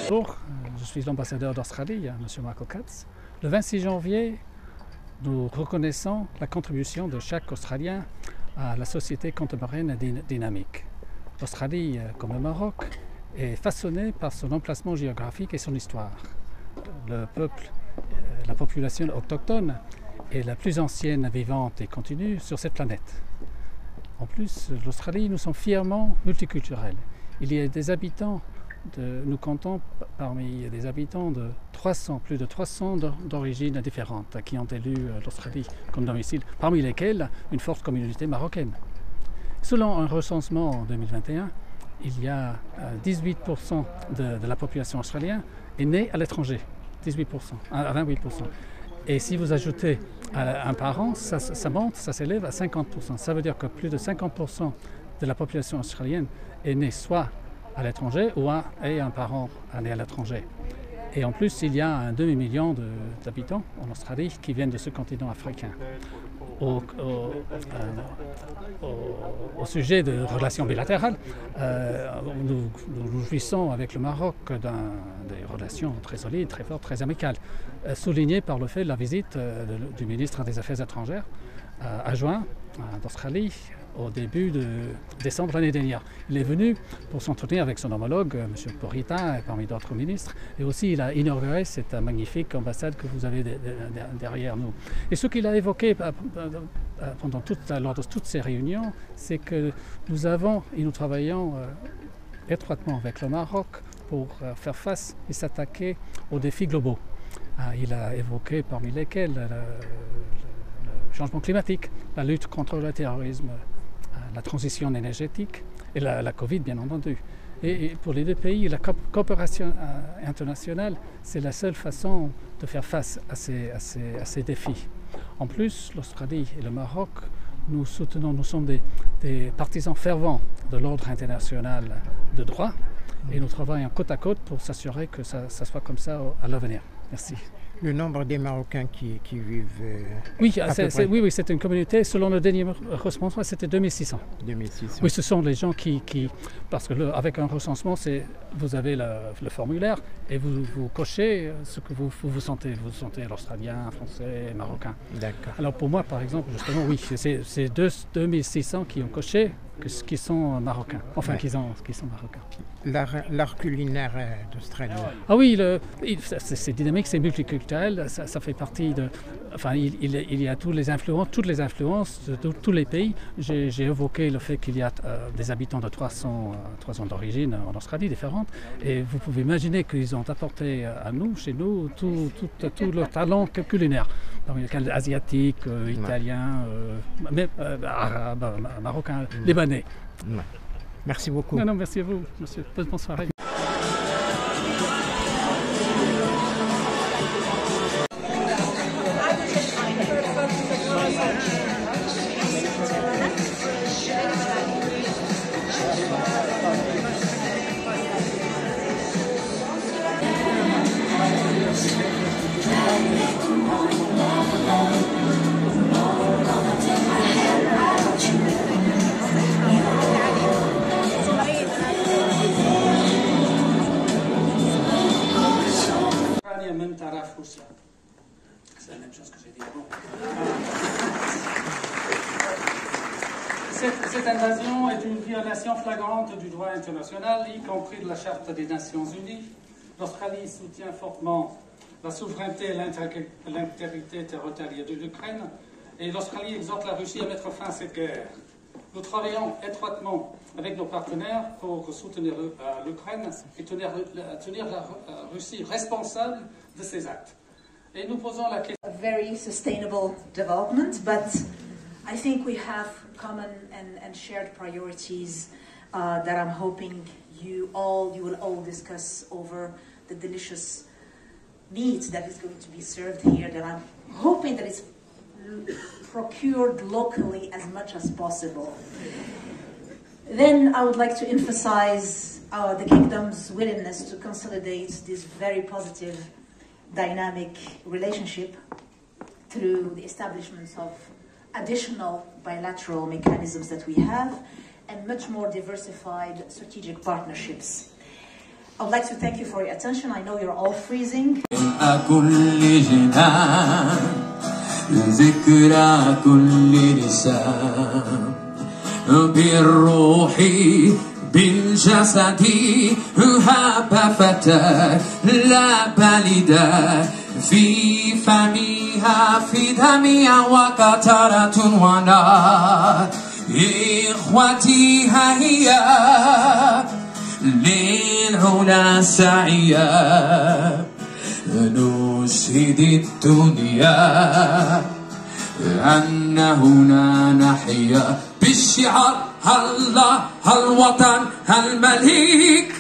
Bonjour, je suis l'ambassadeur d'Australie, M. Michael Katz. Le 26 janvier, nous reconnaissons la contribution de chaque Australien à la société contemporaine dynamique. L'Australie, comme le Maroc, est façonnée par son emplacement géographique et son histoire. Le peuple, la population autochtone est la plus ancienne, vivante et continue sur cette planète. En plus, l'Australie, nous sommes fièrement multiculturels. Il y a des habitants, nous comptons parmi des habitants de plus de 300 d'origines différentes qui ont élu l'Australie comme domicile, parmi lesquels une forte communauté marocaine. Selon un recensement en 2021, il y a 18% de la population australienne est née à l'étranger, 18%, à 28%. Et si vous ajoutez un parent, ça monte, ça s'élève à 50%. Ça veut dire que plus de 50% de la population australienne est née soit à l'étranger ou est un parent né à l'étranger. Et en plus, il y a un demi-million d'habitants en Australie qui viennent de ce continent africain. Au sujet de relations bilatérales, nous jouissons avec le Maroc des relations très solides, très fortes, très amicales, soulignées par le fait de la visite du ministre des Affaires étrangères adjoint d'Australie au début de décembre l'année dernière. Il est venu pour s'entretenir avec son homologue, M. Porita, et parmi d'autres ministres, et aussi il a inauguré cette magnifique ambassade que vous avez derrière nous. Et ce qu'il a évoqué lors de toutes ces réunions, c'est que nous travaillons étroitement avec le Maroc pour faire face et s'attaquer aux défis globaux. Il a évoqué parmi lesquels le changement climatique, la lutte contre le terrorisme, la transition énergétique et la Covid, bien entendu. Et pour les deux pays, la coopération internationale, c'est la seule façon de faire face à ces défis. En plus, l'Australie et le Maroc, nous sommes des partisans fervents de l'ordre international de droit et nous travaillons côte à côte pour s'assurer que ça soit comme ça à l'avenir. Merci. Le nombre des Marocains qui vivent oui, c'est une communauté, selon le dernier recensement, c'était 2600. 2600. Oui, ce sont les gens parce qu'avec un recensement, vous avez le formulaire et vous cochez ce que vous sentez. Vous sentez l'Australien, Français, Marocain. D'accord. Alors pour moi, par exemple, justement, oui, c'est 2600 qui ont coché qui sont marocains, enfin qui sont marocains. L'art culinaire d'Australie. Ah oui, c'est dynamique, c'est multiculturel, ça fait partie de... Enfin, il y a toutes les influences de tous les pays. J'ai évoqué le fait qu'il y a des habitants de 300 d'origine en Australie différentes, et vous pouvez imaginer qu'ils ont apporté chez nous, tout leur talent culinaire, parmi lesquels asiatiques, italiens, arabes, marocains, libanais. Ouais. Merci beaucoup. Non, merci à vous, monsieur. Bonne soirée. Même taraf Russia. C'est la même chose que j'ai dit avant. Cette invasion est une violation flagrante du droit international, y compris de la Charte des Nations Unies. L'Australie soutient fortement la souveraineté et l'intégrité territoriale de l'Ukraine, et l'Australie exhorte la Russie à mettre fin à cette guerre. Nous travaillons étroitement avec nos partenaires pour soutenir l'Ukraine et tenir la Russie responsable de ces actes. Et nous posons la question. A very sustainable development, but I think we have common and shared priorities that I'm hoping you will all discuss over the delicious meat that is going to be served here, that I'm hoping that it's procured locally as much as possible. Then I would like to emphasize the Kingdom's willingness to consolidate this very positive, dynamic relationship through the establishment of additional bilateral mechanisms that we have and much more diversified strategic partnerships. I would like to thank you for your attention. I know you're all freezing. كل جنان ذكرى كل لسان بالروح بالجسد هاب فتى لا بالدا في فمها في دمها وقطرة ونار إخوتي هيا للعلا سعيا نشهد الدنيا أن هنا نحيا بالشعار الله الوطن المليك